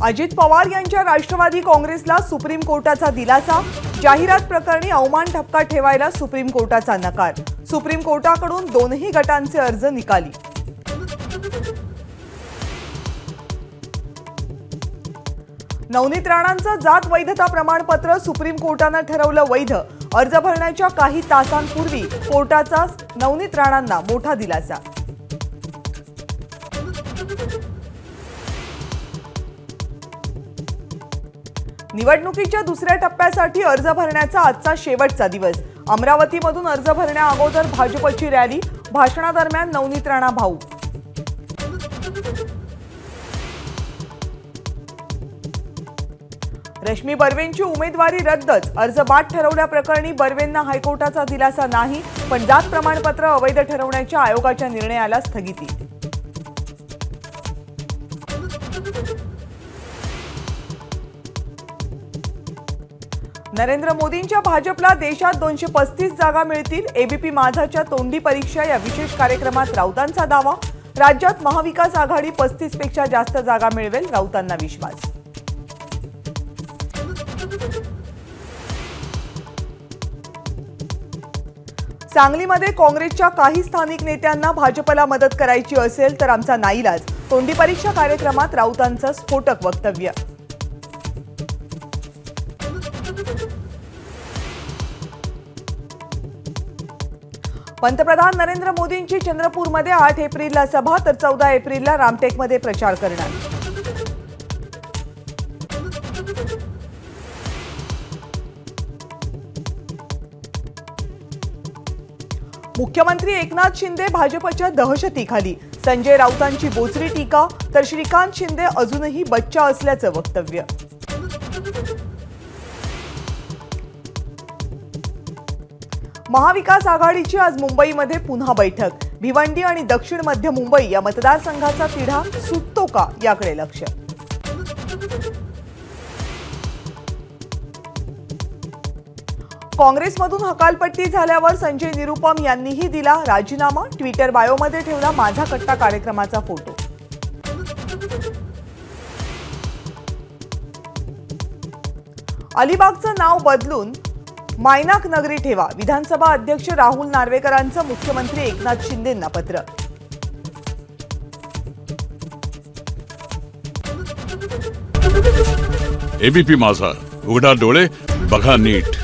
अजित पवार यांच्या राष्ट्रवादी काँग्रेसला सुप्रीम कोर्टाचा दिलासा। जाहिरात प्रकरणी अवमान ठपका ठेवायला सुप्रीम कोर्टाचा नकार। सुप्रीम कोर्टाकडून दोन्ही गटांचे अर्ज निकाली। नवनीत राणांचं जात वैधता प्रमाणपत्र सुप्रीम कोर्टाने ठरवलं वैध। अर्ज भरण्याच्या काही तासांपूर्वी कोर्टाचा नवनीत राणांना मोठा दिलासा। निवडणुकीच्या दुसऱ्या टप्प्यासाठी अर्ज भरण्याचा आजचा शेवटचा दिवस। अमरावतीमधून अर्ज भरण्या अगोदर भाजपची रॅली। भाषणादरम्यान नवनीत राणा भाऊ। रश्मी बर्वेंची उमेदवारी रद्दच। अर्ज बाद ठरवल्याप्रकरणी बर्वेंना हायकोर्टाचा दिलासा नाही, पण जात प्रमाणपत्र अवैध ठरवण्याच्या आयोगाच्या निर्णयाला स्थगिती। नरेंद्र मोदींच्या भाजपला देशात 235 जागा मिळतील। एबीपी माझाच्या तोंडी परीक्षा या विशेष कार्यक्रमात राऊतांचा दावा। राज्यात महाविकास आघाडी 35 पेक्षा जास्त जागा मिळवेल, राऊतांना विश्वास। सांगलीमध्ये काँग्रेसच्या काही स्थानिक नेत्यांना भाजपला मदत करायची असेल तर आमचा नाईलाज। तोंडी परीक्षा कार्यक्रमात राऊतांचं स्फोटक वक्तव्य। पंतप्रधान नरेंद्र मोदींची चंद्रपूरमध्ये 8 एप्रिलला सभा तर 14 एप्रिलला रामटेकमध्ये प्रचार करणार। मुख्यमंत्री एकनाथ शिंदे भाजपच्या दहशतीखाली। संजय राऊतांची बोचरी टीका तर श्रीकांत शिंदे अजूनही बच्चा असल्याचं वक्तव्य। महाविकास आघाडीची आज मुंबईमध्ये पुन्हा बैठक। भिवंडी आणि दक्षिण मध्य मुंबई या मतदारसंघाचा तिढा सुटतो का याकडे लक्ष। काँग्रेसमधून हकालपट्टी झाल्यावर संजय निरुपम यांनीही दिला राजीनामा। ट्विटर बायोमध्ये ठेवला माझा कट्टा कार्यक्रमाचा फोटो। अलिबागचं नाव बदलून मायनाक नगरी ठेवा। विधानसभा अध्यक्ष राहुल नार्वेकरांचं मुख्यमंत्री एकनाथ शिंदेंना पत्र। एबीपी माझा, उघडा डोळे बघा नीट।